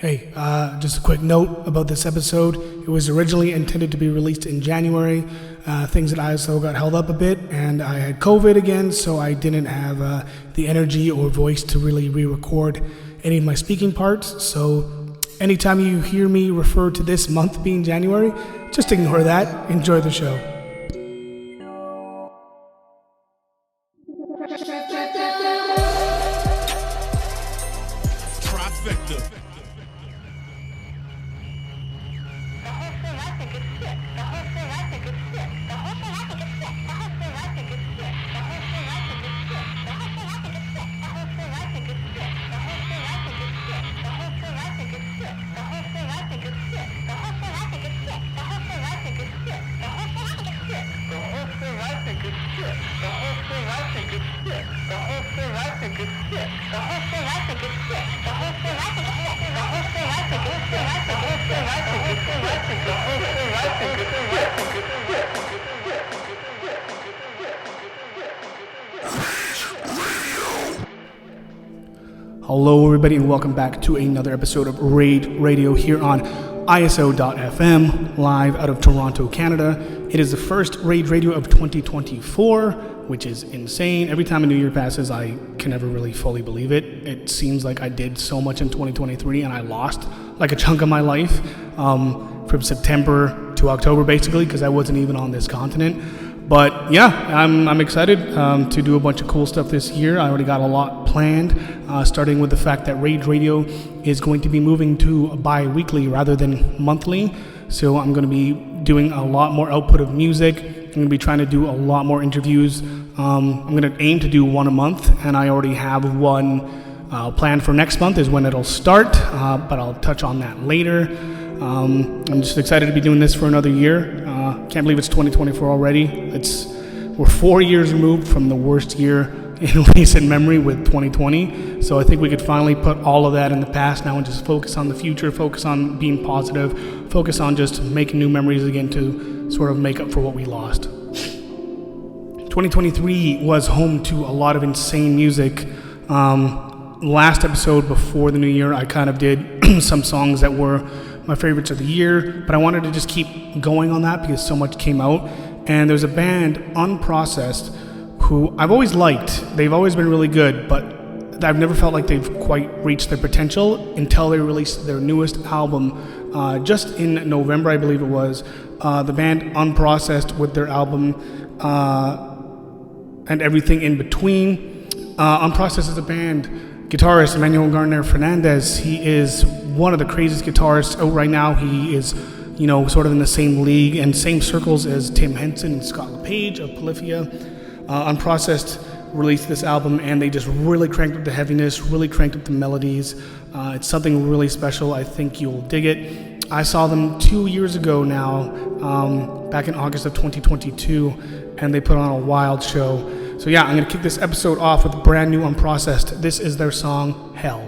Hey, just a quick note about this episode. It was originally intended to be released in January. Things at ISO got held up a bit, and I had COVID again, so I didn't have the energy or voice to really re-record any of my speaking parts. So anytime you hear me refer to this month being January, just ignore that. Enjoy the show. Hello everybody and welcome back to another episode of Raid Radio here on ISO.FM, live out of Toronto, Canada. It is the first Raid Radio of 2024, which is insane. Every time a new year passes, I can never really fully believe it. It seems like I did so much in 2023 and I lost like a chunk of my life from September to October basically, because I wasn't even on this continent. But yeah, I'm excited to do a bunch of cool stuff this year. I already got a lot planned, starting with the fact that Raid Radio is going to be moving to bi-weekly rather than monthly. So I'm going to be doing a lot more output of music. I'm going to be trying to do a lot more interviews. I'm going to aim to do one a month, and I already have one planned for next month is when it'll start, but I'll touch on that later. I'm just excited to be doing this for another year. Can't believe it's 2024 already. We're 4 years removed from the worst year in recent memory with 2020. So I think we could finally put all of that in the past now and just focus on the future, focus on being positive, focus on just making new memories again to sort of make up for what we lost. 2023 was home to a lot of insane music. Last episode before the new year, I kind of did some songs that were my favorites of the year, but I wanted to just keep going on that because so much came out. And there's a band, Unprocessed, who I've always liked. They've always been really good, but I've never felt like they've quite reached their potential until they released their newest album just in November, I believe it was. The band Unprocessed with their album and everything in between. Unprocessed is a band. Guitarist Emmanuel Garner Fernandez, he is one of the craziest guitarists out right now. He is, sort of in the same league and same circles as Tim Henson and Scott LePage of Polyphia. Unprocessed released this album and they just really cranked up the heaviness, really cranked up the melodies. It's something really special. I think you'll dig it. I saw them 2 years ago now, back in August of 2022, and they put on a wild show. So yeah, I'm going to kick this episode off with brand new Unprocessed. This is their song, Hell.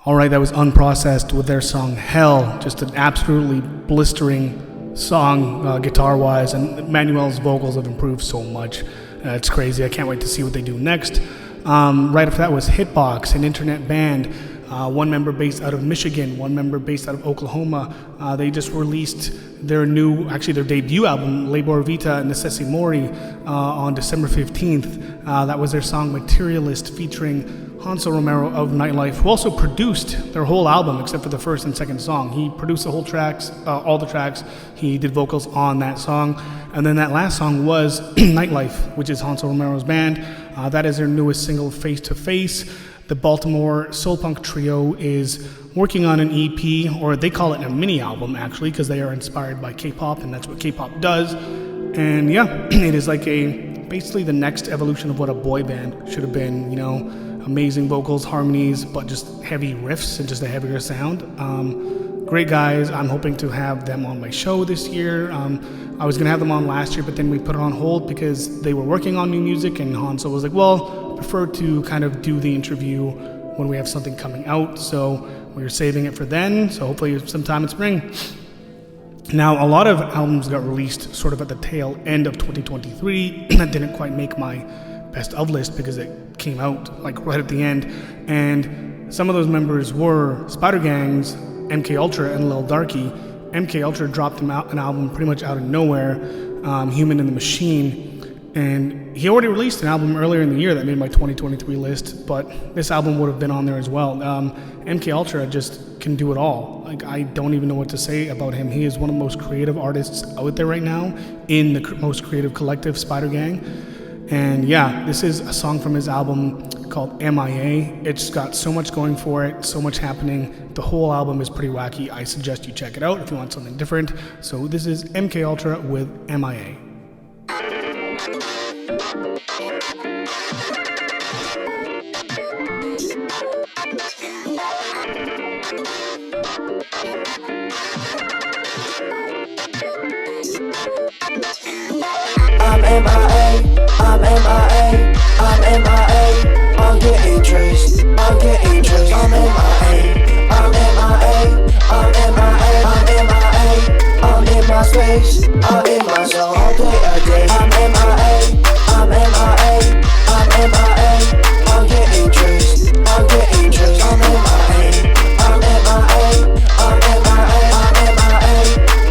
All right, that was Unprocessed with their song Hell. Just an absolutely blistering song guitar-wise, and Manuel's vocals have improved so much. It's crazy. I can't wait to see what they do next. Right after that was Hitbox, an internet band. One member based out of Michigan, one member based out of Oklahoma. They just released their debut album, Labor Vita Necessi Mori, on December 15th. That was their song Materialist, featuring Hanso Romero of Nightlife, who also produced their whole album except for the first and second song. He produced the whole tracks, all the tracks. He did vocals on that song. And then that last song was Nightlife, which is Hanso Romero's band. That is their newest single, Face to Face. The Baltimore soul punk trio is working on an EP, or they call it a mini album actually, because they are inspired by K-pop, and that's what K-pop does. And yeah, it is like basically the next evolution of what a boy band should have been, amazing vocals, harmonies, but just heavy riffs and just a heavier sound. Great guys. I'm hoping to have them on my show this year. I was going to have them on last year, but then we put it on hold because they were working on new music, and Hanso was like, well, I prefer to kind of do the interview when we have something coming out, so we were saving it for then, so hopefully sometime in spring. Now, a lot of albums got released sort of at the tail end of 2023 that didn't quite make my best of list because it came out like right at the end, and some of those members were Spider Gang's MK Ultra and Lil Darky. MK Ultra dropped an album pretty much out of nowhere, Human in the Machine, and he already released an album earlier in the year that made my 2023 list, but this album would have been on there as well. MK Ultra just can do it all. Like, I don't even know what to say about him. He is one of the most creative artists out there right now in the most creative collective, Spider Gang. And yeah, this is a song from his album called MIA. It's got so much going for it, so much happening. The whole album is pretty wacky. I suggest you check it out if you want something different. So this is MK Ultra with MIA. I'm MIA, I'm MIA, I'm MIA, I'm getting traced, I'm getting traced. I'm MIA, I'm MIA, I'm MIA, I'm MIA, I'm in my space, I'm in my zone all day. I'm MIA, I'm MIA, I'm MIA, I'm getting traced, I'm getting traced. I'm MIA, I'm MIA, I'm MIA, I'm MIA,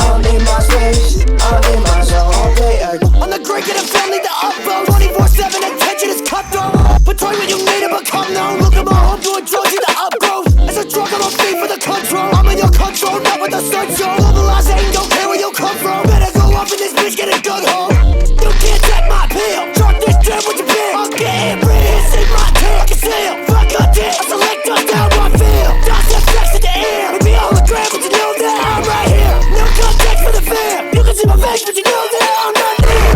I'm in my space, I'm in my zone all day. On the great, get a family to upload 24/7, attention is cutthroat. But try when you need it, become known. Look at my home, doing drugs in the upgrowth. As a drug, I'm a feed for the control. I'm in your control, not with the sun show. Globalized ain't, don't care where you come from. Better go up in this bitch, get a good home. You can't take my pill. Drop this jam with your pill. I'm getting real, it's in my tail. I can seal, fuck a dick. I select us down what I feel. Dots and flex in the air. Maybe hologram, but you know that I'm right here. No context for the fam. You can see my face, but you know that I'm not there.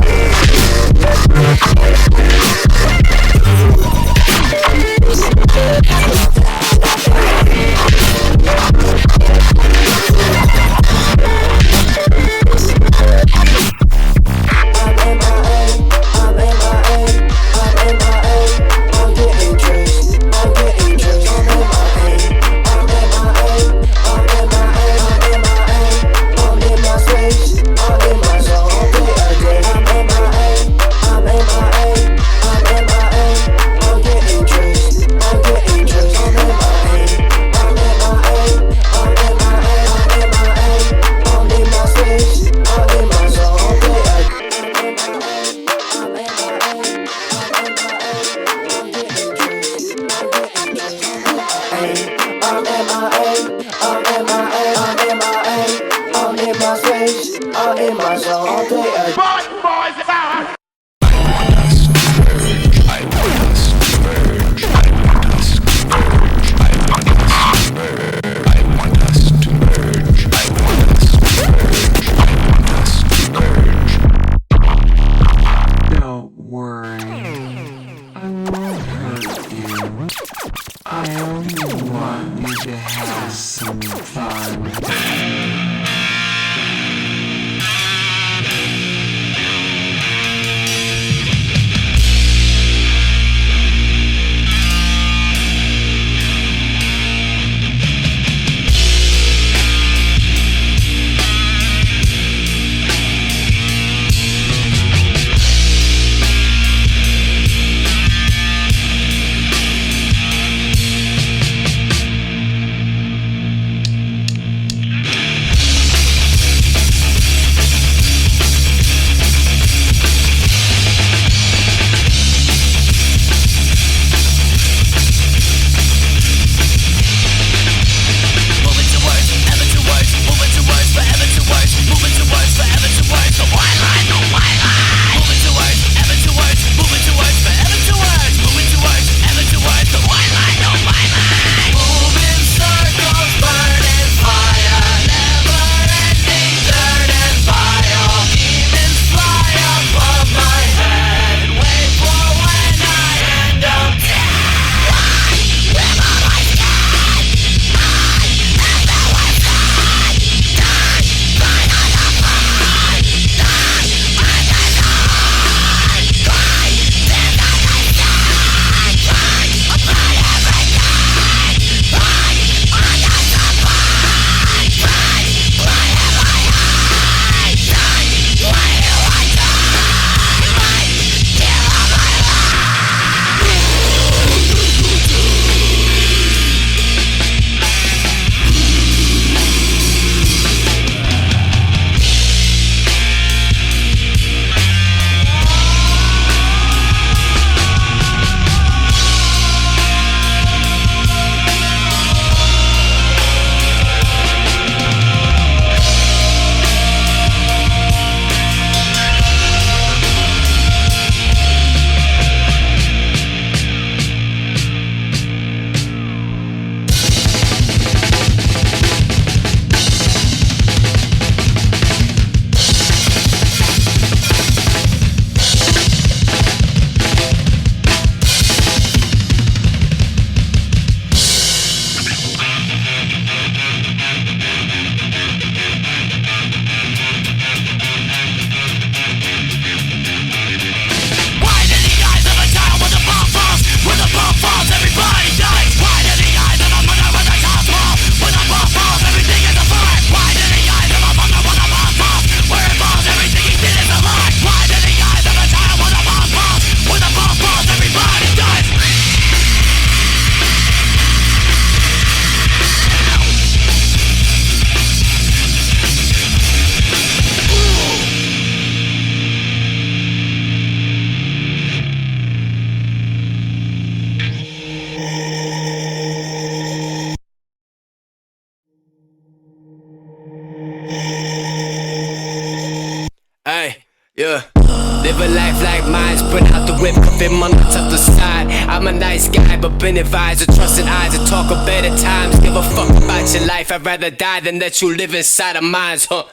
never been advised to trust in eyes and talk of better times. Give a fuck about your life, I'd rather die than let you live inside of mine, huh?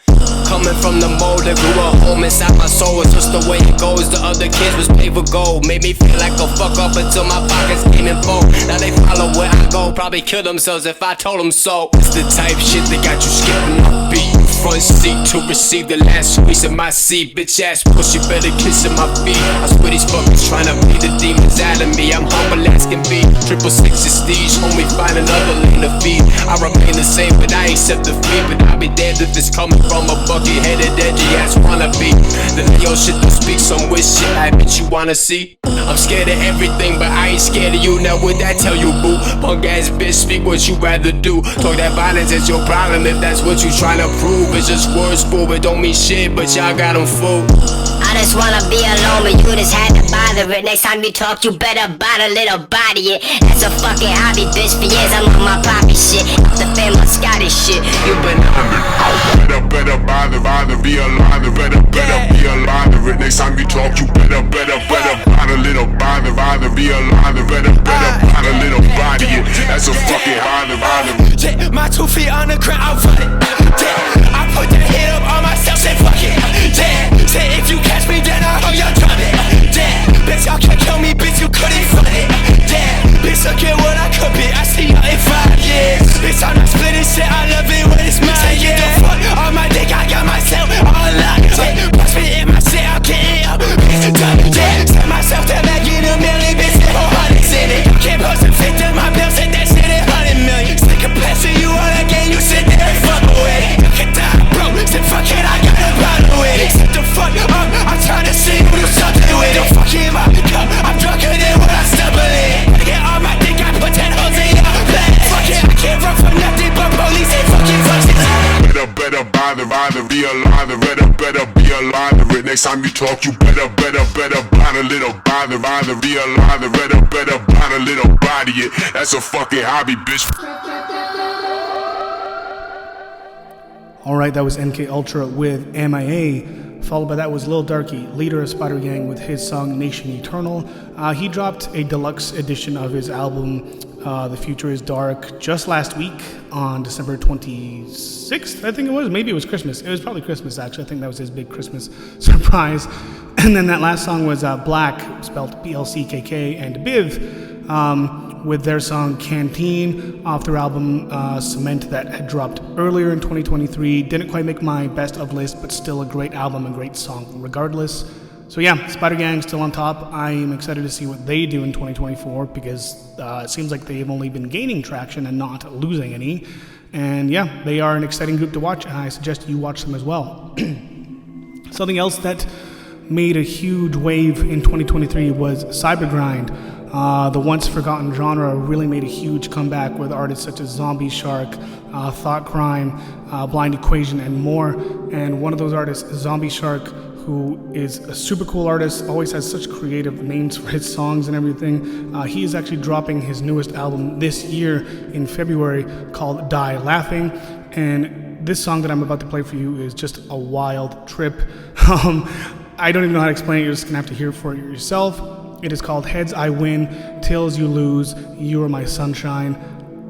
Coming from the mold that grew a home inside my soul. It's just the way it goes. The other kids was paid for gold. Made me feel like a fuck up until my pockets came in full. Now they follow where I go. Probably kill themselves if I told them so. It's the type shit that got you skipping my beat. Front seat to receive the last squeeze of my seat. Bitch ass pussy better kissing my feet. I swear these fuckers tryna be the demons out of me. I'm humble as can be. 666 is these. Homie, find another lane to feed. I remain the same, but I accept defeat. But I'll be damned if it's coming from a bucket-headed, edgy ass wannabe. The Leo shit to speak some weird shit I bet you wanna see. I'm scared of everything, but I ain't scared of you. Now what that tell you, boo? Punk ass bitch, speak what you rather do. Talk that violence is your problem if that's what you tryna prove. It's just words, fool, it don't mean shit, but y'all got them fooled. I just wanna be alone, but you just had to bother it. Next time you talk, you better bottle it or body it. That's a fucking hobby, bitch. For years I'm on my poppy shit. Off the fame, my Scottish shit. You been better bother, be alive, better be alive. Next time you talk, you better bottle it or bother, be alive, better bottle it or body it. That's a fucking bother. Yeah, my 2 feet on the ground, I'll run it. Yeah, I put that hit up on myself, say fuck it. Yeah, say if you catch me, then I'll hold your drum it. Yeah, bitch, y'all can't kill me, bitch, you couldn't front it. Yeah, bitch, look at what I could be, I see y'all in 5 years. Bitch, I'm not splitting shit, I love it when it's mine. Say you the fuck on my dick, I got myself all locked. Yeah, watch me in my shit, I'm getting up, bitch, done. Yeah, set myself to back in a million, bitch, say 400 in it. Can't post a fit to my bill, said that shit at 100 million. Stick a passion, you all again, you sit there and fuck with it. Look at that, bro, said fuck it, I got a problem with it. Set the fuck up, I'm trying to see who do something with it. Fuck in my cup, I'm drunker than what I stumble in. I get on my dick, I put 10 holes in your plan. Fuck it, I can't run from nothing but police and fucking fucking. Better bother, be alive, better be alive. Next time you talk, you better bottle it or bother, be alive, better bottle it or body it. That's a fucking hobby, bitch. Alright, that was MK Ultra with MIA. Followed by that was Lil Darky, leader of Spider Gang, with his song Nation Eternal. He dropped a deluxe edition of his album The Future is Dark just last week on December 26th, I think it was. Maybe it was Christmas. It was probably Christmas, actually. I think that was his big Christmas surprise. And then that last song was Black, spelled BLCKK, and Biv, with their song Canteen off their album Cement that had dropped earlier in 2023. Didn't quite make my best of list, but still a great album and great song regardless. So yeah, Spider Gang still on top. I am excited to see what they do in 2024 because it seems like they've only been gaining traction and not losing any. And yeah, they are an exciting group to watch, and I suggest you watch them as well. Something else that made a huge wave in 2023 was Cybergrind. The once forgotten genre really made a huge comeback with artists such as Zombie Shark, Thought Crime, Blind Equation, and more. And one of those artists, Zombie Shark, who is a super cool artist, always has such creative names for his songs and everything. He is actually dropping his newest album this year in February called Die Laughing. And this song that I'm about to play for you is just a wild trip. I don't even know how to explain it. You're just going to have to hear it for yourself. It is called Heads I Win, Tails You Lose, You Are My Sunshine.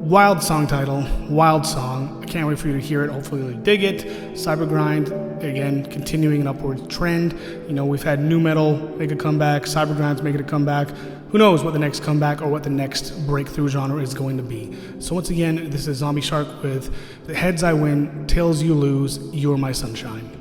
Wild song title, wild song. I can't wait for you to hear it. Hopefully you'll dig it. Cybergrind, again, continuing an upward trend. You know, we've had nu metal make a comeback, Cybergrind's making a comeback. Who knows what the next comeback or what the next breakthrough genre is going to be. So once again, this is Zombie Shark with The Heads I Win, Tails You Lose, You Are My Sunshine.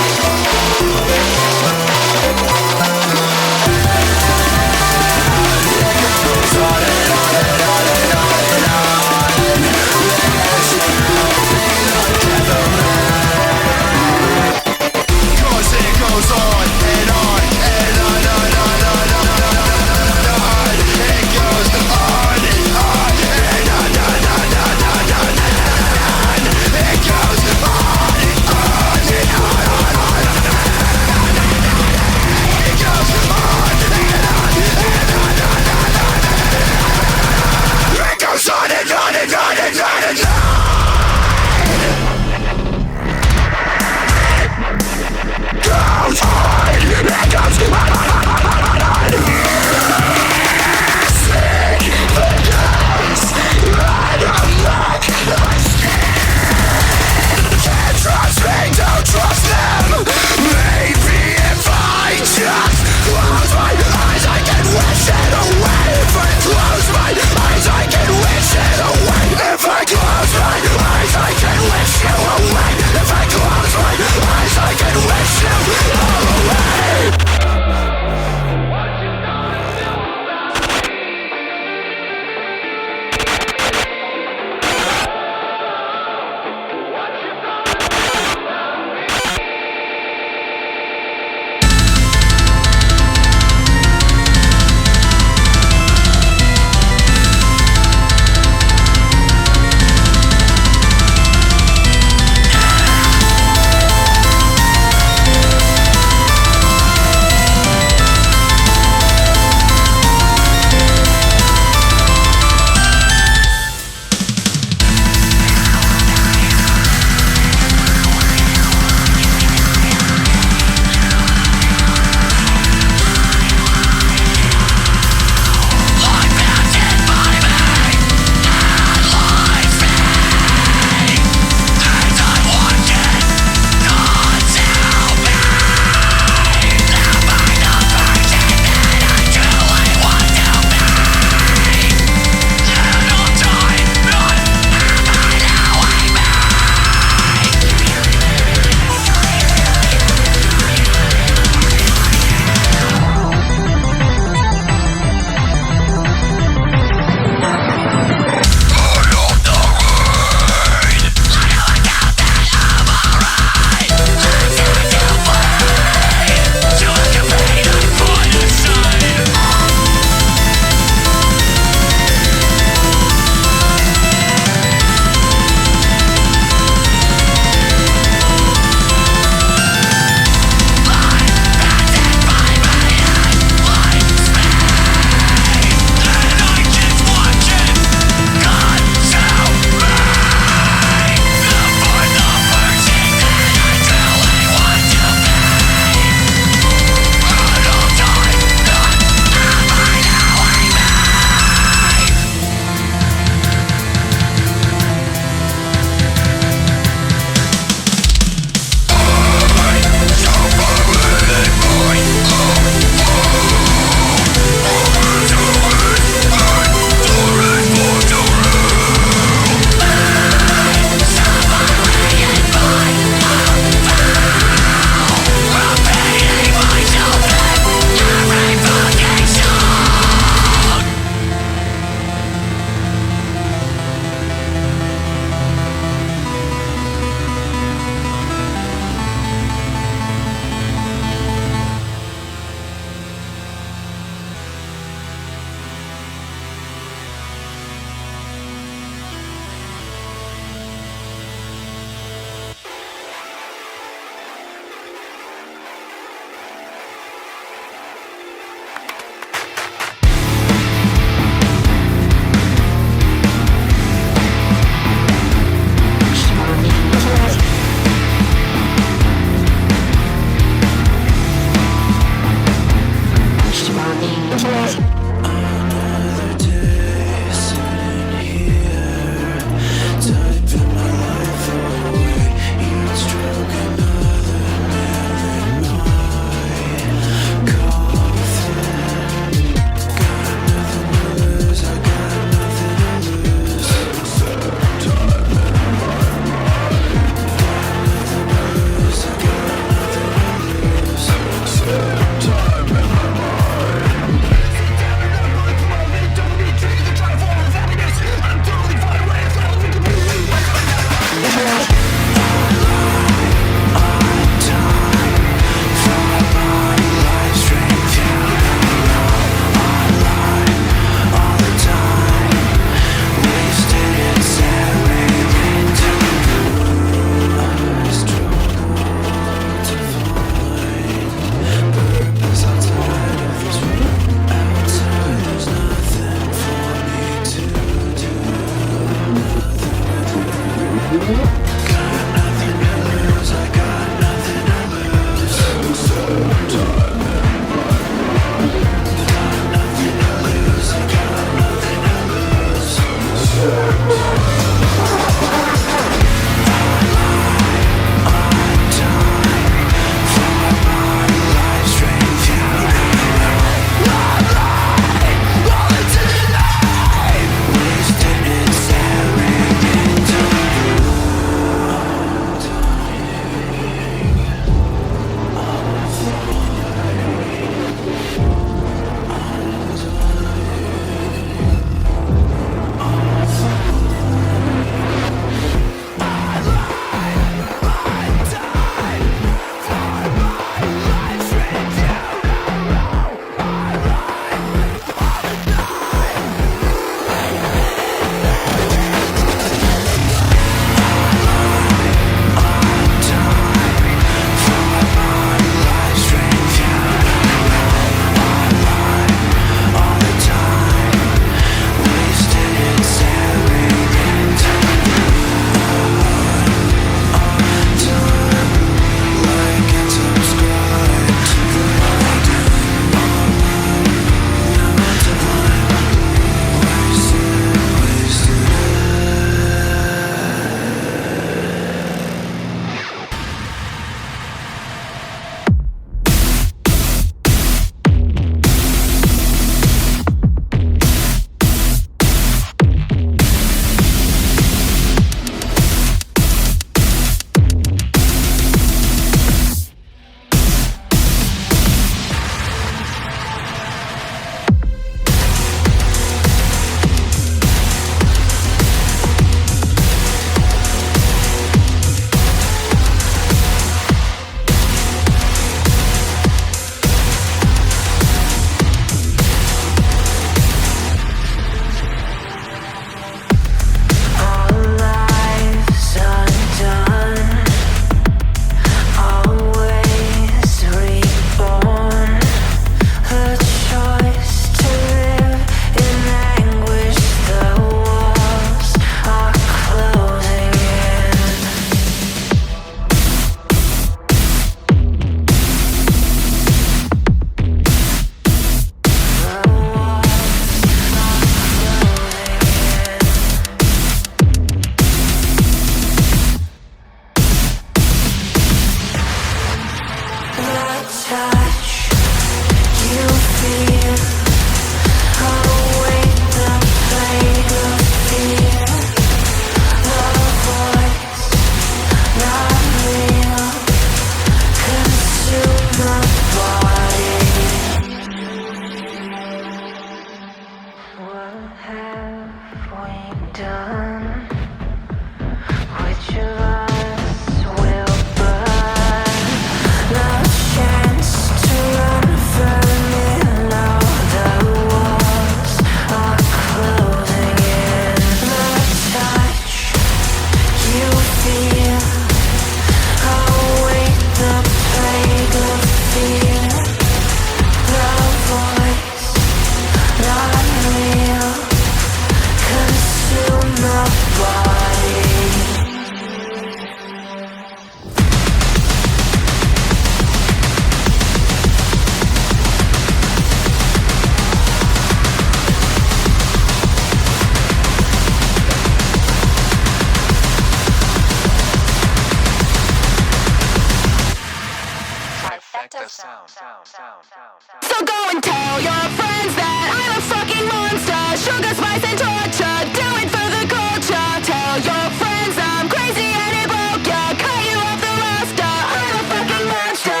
go and tell your friends that I'm a fucking monster. Sugar, spice, and torture. Do it for the culture. Tell your friends I'm crazy and it broke ya. Cut you off the roster. I'm a fucking monster.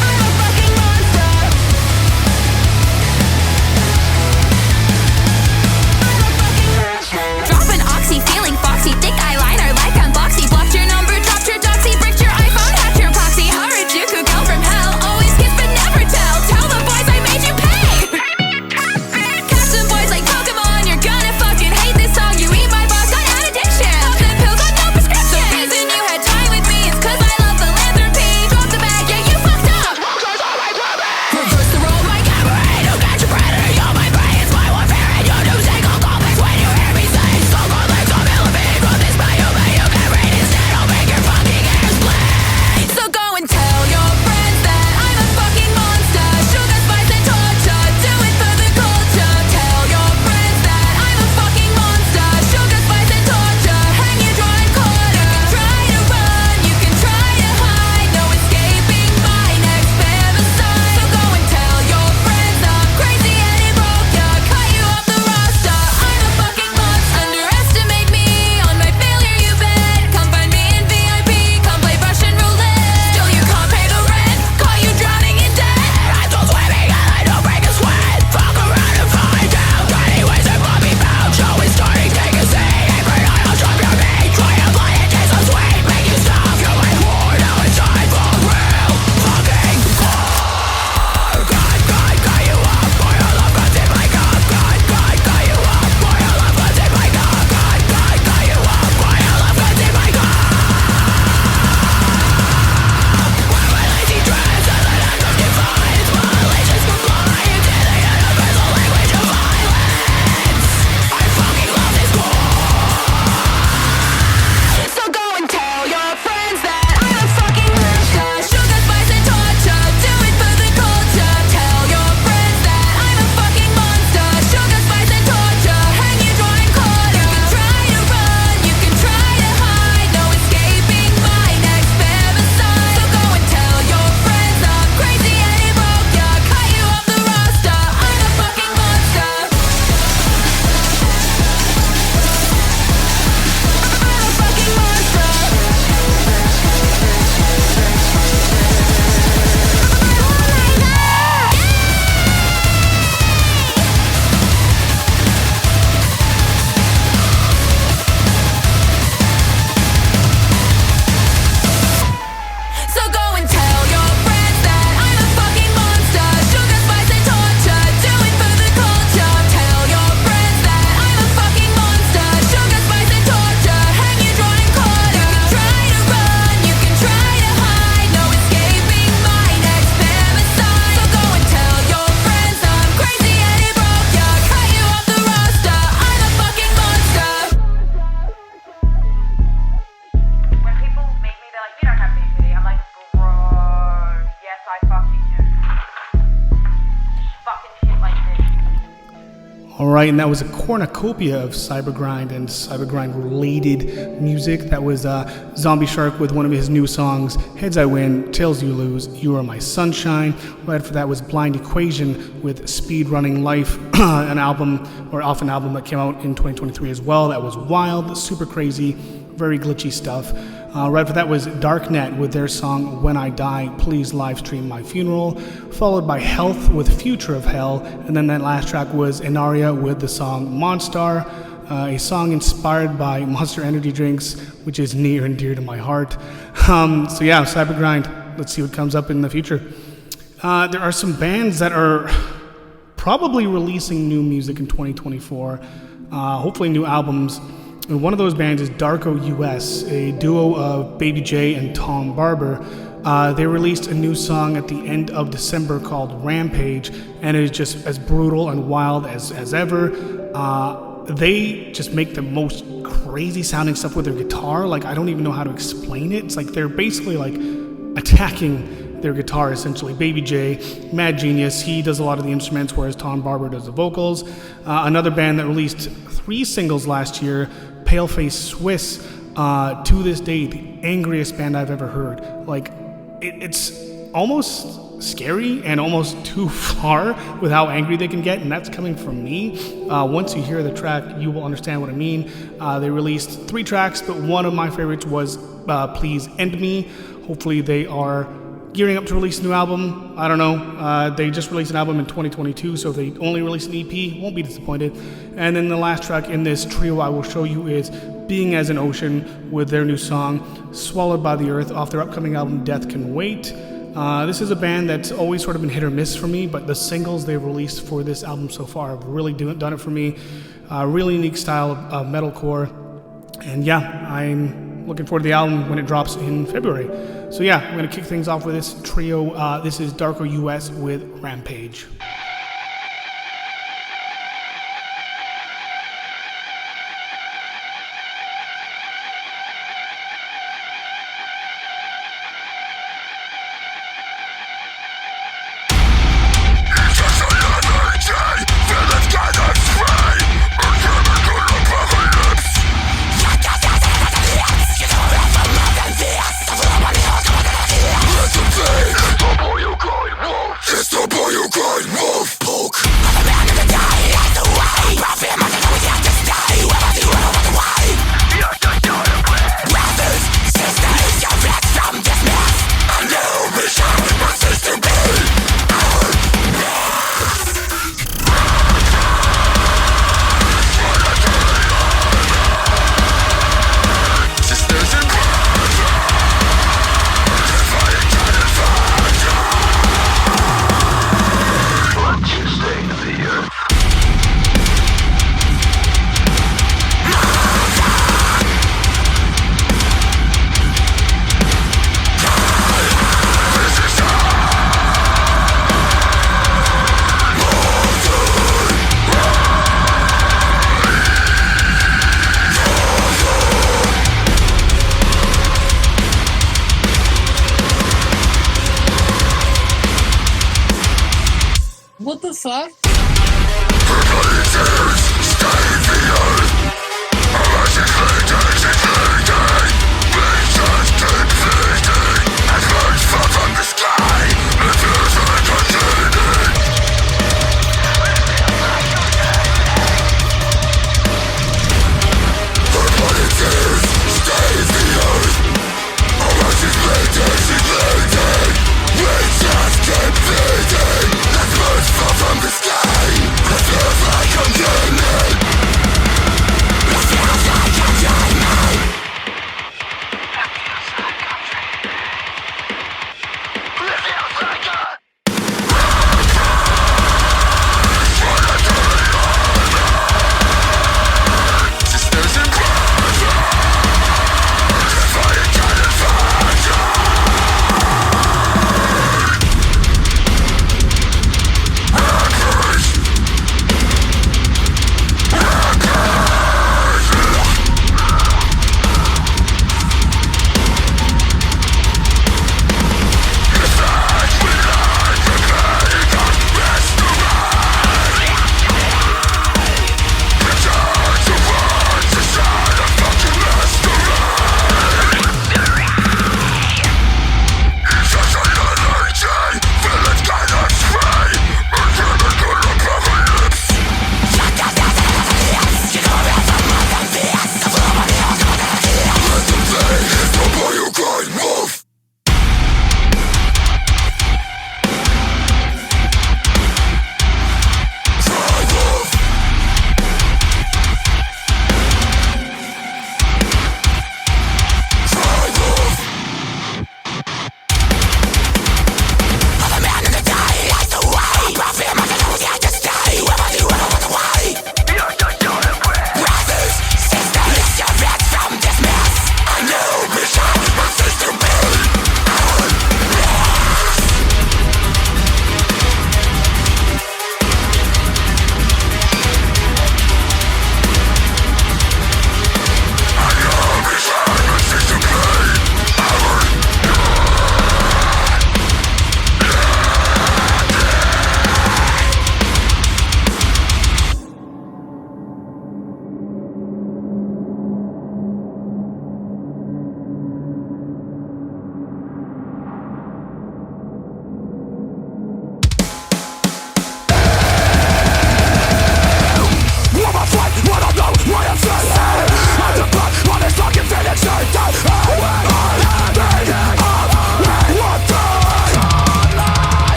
I'm a fucking monster. I'm a fucking monster. Dropping oxy, feeling foxy, thick eyeliner like I'm boxy. Blocked your number, dropped your doxy, bricked your iPhone, hacked your proxy. Harajuku girl from hell, always kiss but never tell. Tell the boys I made you pay. Catch some boys like Pokemon, you're gonna fucking hate this song. You eat my boss, got an addiction. Pop the pills on no prescription. The reason you had time with me is cause I love philanthropy. Drop the bag, yeah, you fucked up. Reverse the role, my cabaret. Don't catch a predator, you're my prey. It's my warfare and your new single complex. When you hear me say, so more legs on millipede. Run this by you, but you can read instead. I'll make your fucking hair split. So go and tell your friends that I'm a fucking monster. Sugar, spice, and torture. Do it for the culture. Tell your friends that I'm a fucking monster. Sugar, spice, and torture. Hang you, draw, and quarter. You can try to run, you can try to hide. No escaping my next femicide. So go and tell your friends I'm crazy and it broke ya. Cut you off the roster. I'm a fucking monster. Underestimate me on my failure, you bet. Come find me in VIP. Come play Russian roulette. Still you can't pay the rent. Caught you drowning in debt. I'm still swimming and I don't break a sweat. Fuck around and find out. Tiny ways and Bobby Pound. Show is starting, take a seat. Every night I'll drop your beat. Try and play it, taste so sweet. Make you stop, you're my whore. Now it's time for real fucking God, cut you up. Boy, your love cuts in my cup. God, cut you up. Boy, your love cuts in my cup. God, cut you up. Boy, your love cuts in my cup. Wear my lazy dress as an act of defiance. Malicious compliance in the universal language of violence. I fucking love this So go and tell your friends that I'm a fucking monster. Sugar, spice, and torture. Do it for the culture. Tell your friends that I'm a fucking monster. Sugar, spice, and torture. Hang you, draw, and quarter. You can try to run, you can try to hide. No escaping my next femicide. So go and tell your friends I'm crazy and it broke ya. Cut you off the roster. I'm a fucking monster. I'm a fucking monster. So go and tell your friends that I'm a fucking monster. Sugar, spice, and torture. Do it for the culture. Tell your friends that I'm a fucking monster. Sugar, spice, and torture. Hang you, draw, and quarter. You can try to run, you can try to hide. No escaping my next femicide. So go and tell your friends I'm crazy and it broke ya. Cut you off the roster. I'm a fucking monster. When people meet me, they're like, you don't have BPD. I'm like, bro, yes, I fucking do. Fucking shit like this. All right, and that was a cornucopia of Cybergrind and Cybergrind-related music. That was Zombie Shark with one of his new songs, Heads I Win, Tails You Lose, You Are My Sunshine. Right after that was Blind Equation with Speed Running Life, an album, or off an album that came out in 2023 as well. That was wild, super crazy, very glitchy stuff. Right after that was Darknet with their song When I Die, Please Livestream My Funeral, followed by Health with Future of Hell, and then that last track was Inaria with the song Monstar, a song inspired by Monster Energy drinks, which is near and dear to my heart. So yeah, Cybergrind, let's see what comes up in the future. There are some bands that are probably releasing new music in 2024, hopefully new albums. And one of those bands is Darko US, a duo of Baby J and Tom Barber. They released a new song at the end of December called Rampage, and it is just as brutal and wild as ever. They just make the most crazy sounding stuff with their guitar. Like, I don't even know how to explain it. It's like they're basically like attacking their guitar, essentially. Baby J, mad genius. He does a lot of the instruments, whereas Tom Barber does the vocals. Another band that released 3 singles last year, Paleface Swiss, to this day, the angriest band I've ever heard. Like, it's almost scary and almost too far with how angry they can get, and that's coming from me. Once you hear the track, you will understand what I mean. They released 3 tracks, but one of my favorites was Please End Me. Hopefully they are gearing up to release a new album. I don't know. They just released an album in 2022, so if they only release an EP, won't be disappointed. And then the last track in this trio I will show you is Being as an Ocean with their new song, Swallowed by the Earth, off their upcoming album, Death Can Wait. This is a band that's always sort of been hit or miss for me, but the singles they've released for this album so far have really done it for me. Really unique style of metalcore. And yeah, I'm looking forward to the album when it drops in February. So yeah, I'm going to kick things off with this trio. This is Darko US with Rampage. What the fuck? From the sky, the feels like I'm dreaming.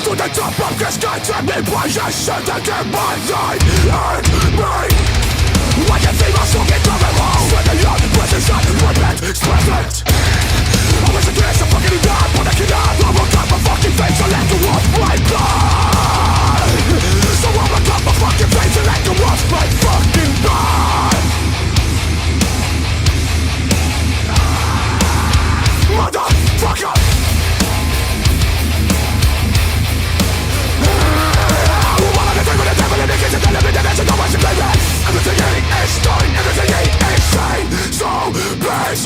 to the top of this country, me position to get my life and me. Why you think I'm so get drunk and wrong? When the young precision, repent, present. Always against the fucking God, but I cannot. I will cut my fucking face and let the wolf my blood. So I will cut my fucking face and let the wolf my fucking blood. Motherfucker. Everything is done, everything is insane. So base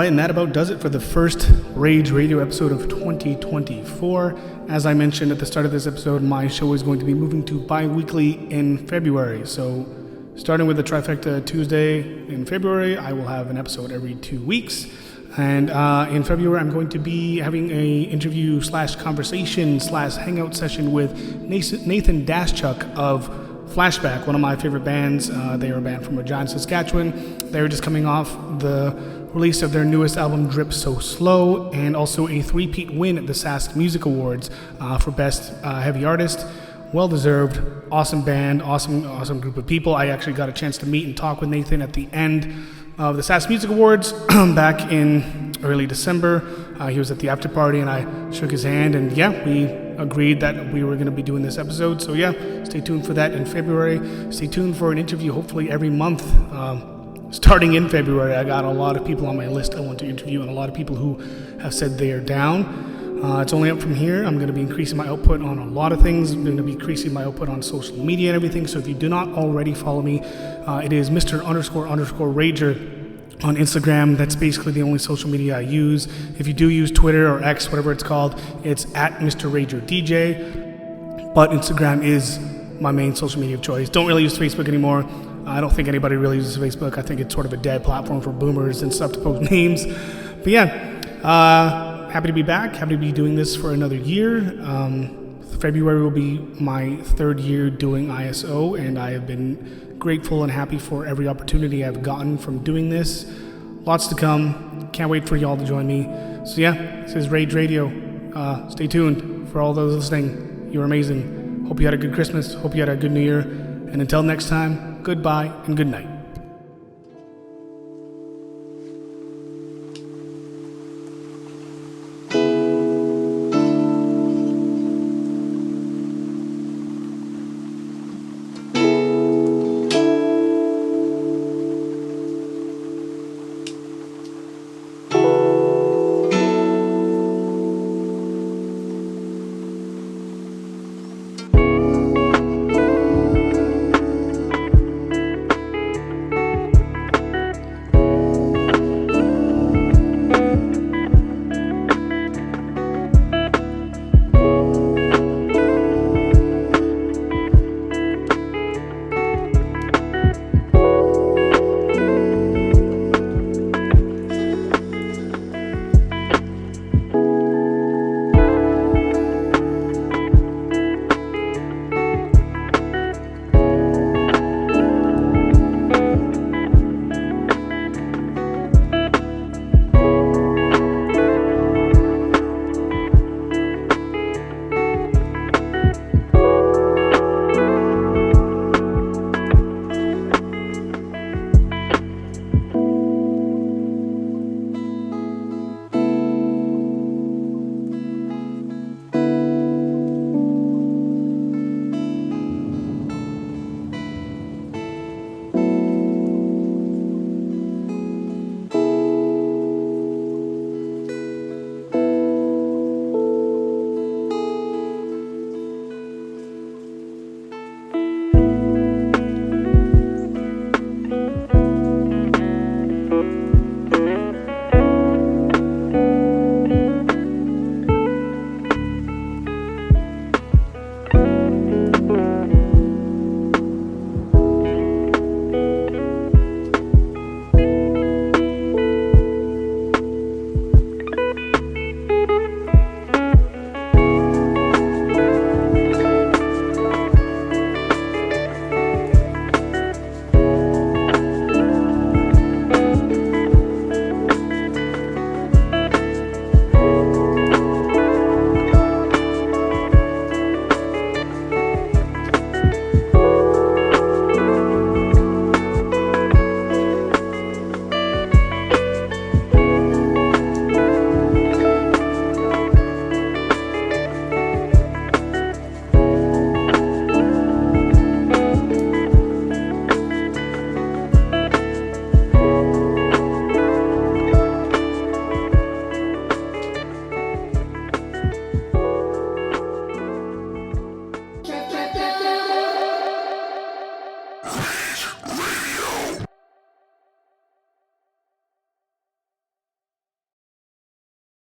right, and that about does it for the first Rage Radio episode of 2024. As I mentioned at the start of this episode, my show is going to be moving to bi-weekly in February. So starting with the Trifecta Tuesday in February, I will have an episode every 2 weeks. And in February, I'm going to be having a interview / conversation / hangout session with Nathan Daschuk of Flashback, one of my favorite bands. They are a band from Regina, Saskatchewan. They were just coming off the release of their newest album, Drip So Slow, and also a 3-peat win at the Sask Music Awards for Best Heavy Artist. Well-deserved, awesome band, awesome group of people. I actually got a chance to meet and talk with Nathan at the end of the Sask Music Awards back in early December. He was at the after party and I shook his hand, and we agreed that we were going to be doing this episode. So stay tuned for that in February. Stay tuned for an interview hopefully every month starting in February. I got a lot of people on my list I want to interview and a lot of people who have said they are down. It's only up from here. I'm going to be increasing my output on a lot of things. I'm going to be increasing my output on social media and everything. So if you do not already follow me, it is Mr__Rager on Instagram. That's basically the only social media I use. If you do use Twitter or X, whatever it's called, it's at Mr. Rager DJ. But Instagram is my main social media of choice. Don't really use Facebook anymore. I don't think anybody really uses Facebook. I think it's sort of a dead platform for boomers and stuff to post memes. But happy to be back. Happy to be doing this for another year. February will be my 3rd year doing ISO, and I have been grateful and happy for every opportunity I've gotten from doing this. Lots to come. Can't wait for y'all to join me. So this is Rage Radio. Stay tuned. For all those listening, you're amazing. Hope you had a good Christmas. Hope you had a good New Year. And until next time, goodbye and good night.